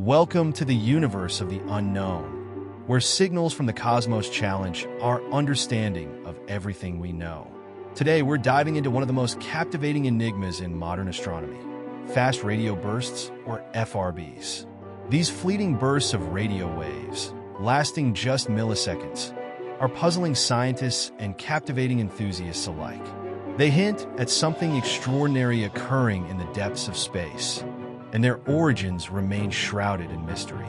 Welcome to the universe of the unknown, where signals from the cosmos challenge our understanding of everything we know. Today, we're diving into one of the most captivating enigmas in modern astronomy: fast radio bursts, or FRBs. These fleeting bursts of radio waves, lasting just milliseconds, are puzzling scientists and captivating enthusiasts alike. They hint at something extraordinary occurring in the depths of space, and their origins remain shrouded in mystery.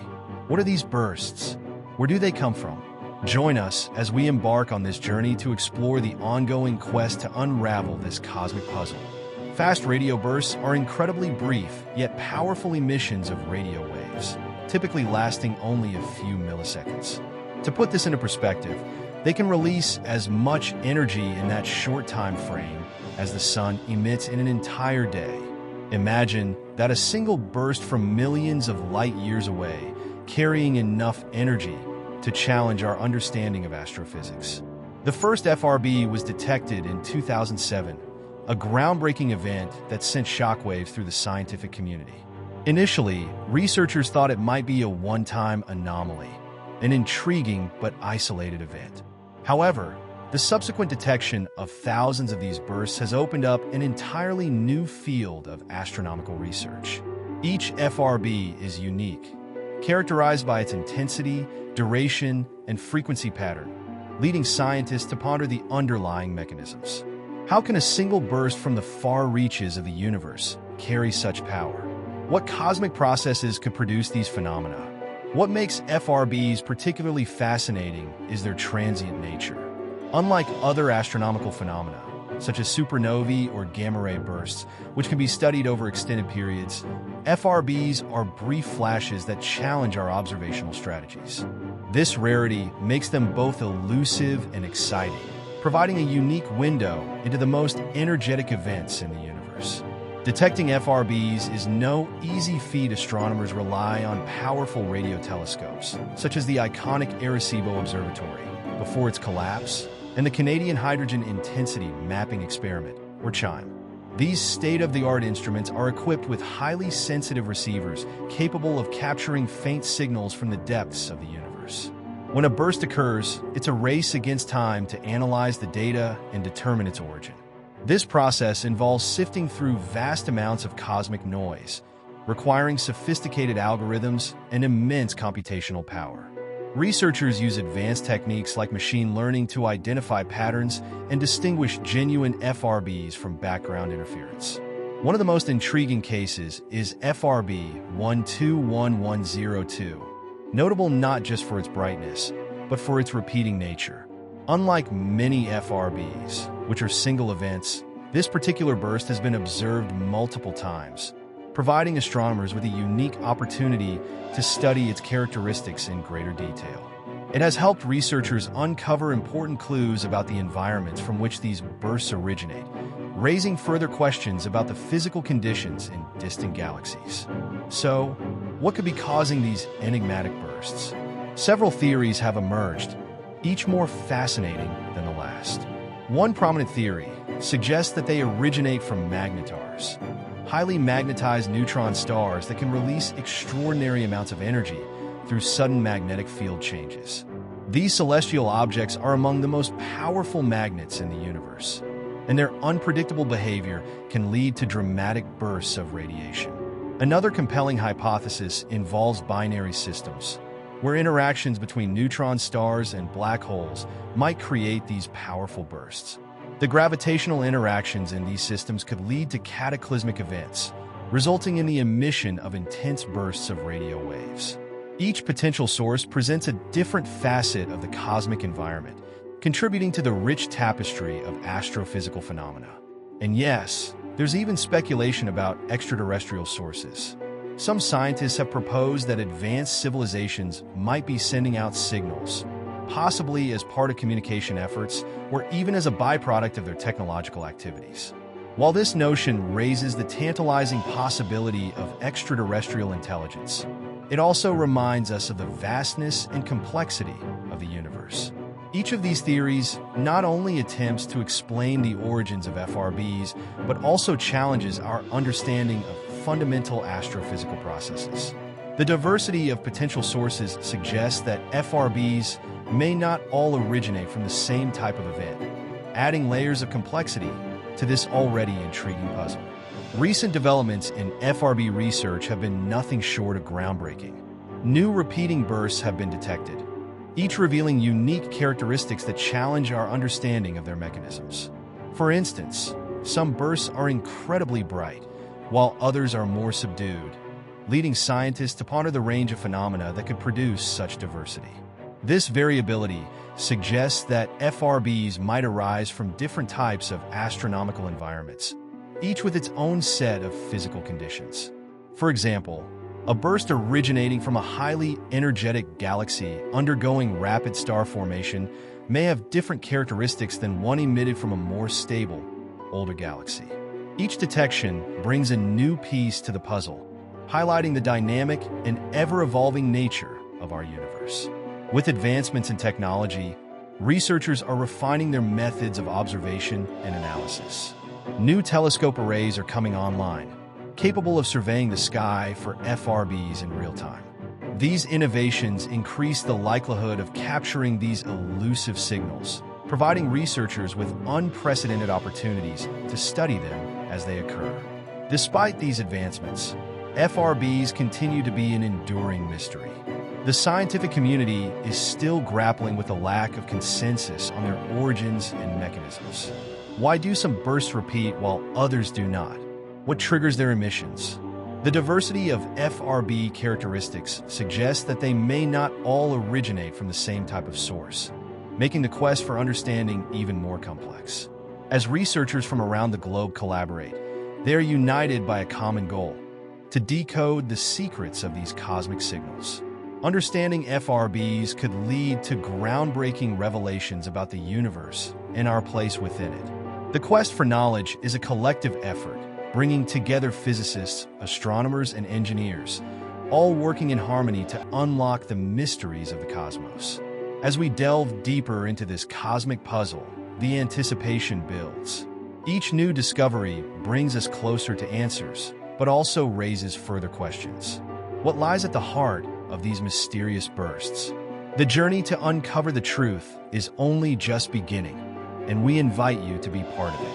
What are these bursts? Where do they come from? Join us as we embark on this journey to explore the ongoing quest to unravel this cosmic puzzle. Fast radio bursts are incredibly brief, yet powerful emissions of radio waves, typically lasting only a few milliseconds. To put this into perspective, they can release as much energy in that short time frame as the sun emits in an entire day. Imagine that a single burst from millions of light years away, carrying enough energy to challenge our understanding of astrophysics. The first FRB was detected in 2007, a groundbreaking event that sent shockwaves through the scientific community. Initially, researchers thought it might be a one-time anomaly, an intriguing but isolated event. However, the subsequent detection of thousands of these bursts has opened up an entirely new field of astronomical research. Each FRB is unique, characterized by its intensity, duration, and frequency pattern, leading scientists to ponder the underlying mechanisms. How can a single burst from the far reaches of the universe carry such power? What cosmic processes could produce these phenomena? What makes FRBs particularly fascinating is their transient nature. Unlike other astronomical phenomena, such as supernovae or gamma-ray bursts, which can be studied over extended periods, FRBs are brief flashes that challenge our observational strategies. This rarity makes them both elusive and exciting, providing a unique window into the most energetic events in the universe. Detecting FRBs is no easy feat. Astronomers rely on powerful radio telescopes, such as the iconic Arecibo Observatory, before its collapse, and the Canadian Hydrogen Intensity Mapping Experiment, or CHIME. These state-of-the-art instruments are equipped with highly sensitive receivers capable of capturing faint signals from the depths of the universe. When a burst occurs, it's a race against time to analyze the data and determine its origin. This process involves sifting through vast amounts of cosmic noise, requiring sophisticated algorithms and immense computational power. Researchers use advanced techniques like machine learning to identify patterns and distinguish genuine FRBs from background interference. One of the most intriguing cases is FRB 121102, notable not just for its brightness, but for its repeating nature. Unlike many FRBs, which are single events, this particular burst has been observed multiple times, providing astronomers with a unique opportunity to study its characteristics in greater detail. It has helped researchers uncover important clues about the environments from which these bursts originate, raising further questions about the physical conditions in distant galaxies. So, what could be causing these enigmatic bursts? Several theories have emerged, each more fascinating than the last. One prominent theory suggests that they originate from magnetars, highly magnetized neutron stars that can release extraordinary amounts of energy through sudden magnetic field changes. These celestial objects are among the most powerful magnets in the universe, and their unpredictable behavior can lead to dramatic bursts of radiation. Another compelling hypothesis involves binary systems, where interactions between neutron stars and black holes might create these powerful bursts. The gravitational interactions in these systems could lead to cataclysmic events, resulting in the emission of intense bursts of radio waves. Each potential source presents a different facet of the cosmic environment, contributing to the rich tapestry of astrophysical phenomena. And yes, there's even speculation about extraterrestrial sources. Some scientists have proposed that advanced civilizations might be sending out signals, possibly as part of communication efforts or even as a byproduct of their technological activities. While this notion raises the tantalizing possibility of extraterrestrial intelligence, it also reminds us of the vastness and complexity of the universe. Each of these theories not only attempts to explain the origins of FRBs, but also challenges our understanding of fundamental astrophysical processes. The diversity of potential sources suggests that FRBs may not all originate from the same type of event, adding layers of complexity to this already intriguing puzzle. Recent developments in FRB research have been nothing short of groundbreaking. New repeating bursts have been detected, each revealing unique characteristics that challenge our understanding of their mechanisms. For instance, some bursts are incredibly bright, while others are more subdued, leading scientists to ponder the range of phenomena that could produce such diversity. This variability suggests that FRBs might arise from different types of astronomical environments, each with its own set of physical conditions. For example, a burst originating from a highly energetic galaxy undergoing rapid star formation may have different characteristics than one emitted from a more stable, older galaxy. Each detection brings a new piece to the puzzle, highlighting the dynamic and ever-evolving nature of our universe. With advancements in technology, researchers are refining their methods of observation and analysis. New telescope arrays are coming online, capable of surveying the sky for FRBs in real time. These innovations increase the likelihood of capturing these elusive signals, providing researchers with unprecedented opportunities to study them as they occur. Despite these advancements, FRBs continue to be an enduring mystery. The scientific community is still grappling with the lack of consensus on their origins and mechanisms. Why do some bursts repeat while others do not? What triggers their emissions? The diversity of FRB characteristics suggests that they may not all originate from the same type of source, making the quest for understanding even more complex. As researchers from around the globe collaborate, they are united by a common goal: to decode the secrets of these cosmic signals. Understanding FRBs could lead to groundbreaking revelations about the universe and our place within it. The quest for knowledge is a collective effort, bringing together physicists, astronomers, and engineers, all working in harmony to unlock the mysteries of the cosmos. As we delve deeper into this cosmic puzzle, the anticipation builds. Each new discovery brings us closer to answers, but also raises further questions. What lies at the heart of these mysterious bursts? The journey to uncover the truth is only just beginning, and we invite you to be part of it.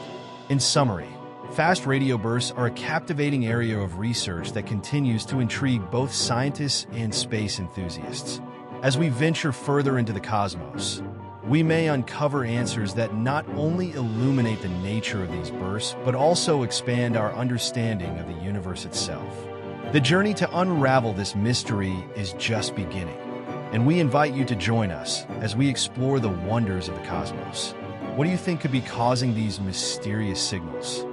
In summary, fast radio bursts are a captivating area of research that continues to intrigue both scientists and space enthusiasts. As we venture further into the cosmos, we may uncover answers that not only illuminate the nature of these bursts, but also expand our understanding of the universe itself. The journey to unravel this mystery is just beginning, and we invite you to join us as we explore the wonders of the cosmos. What do you think could be causing these mysterious signals?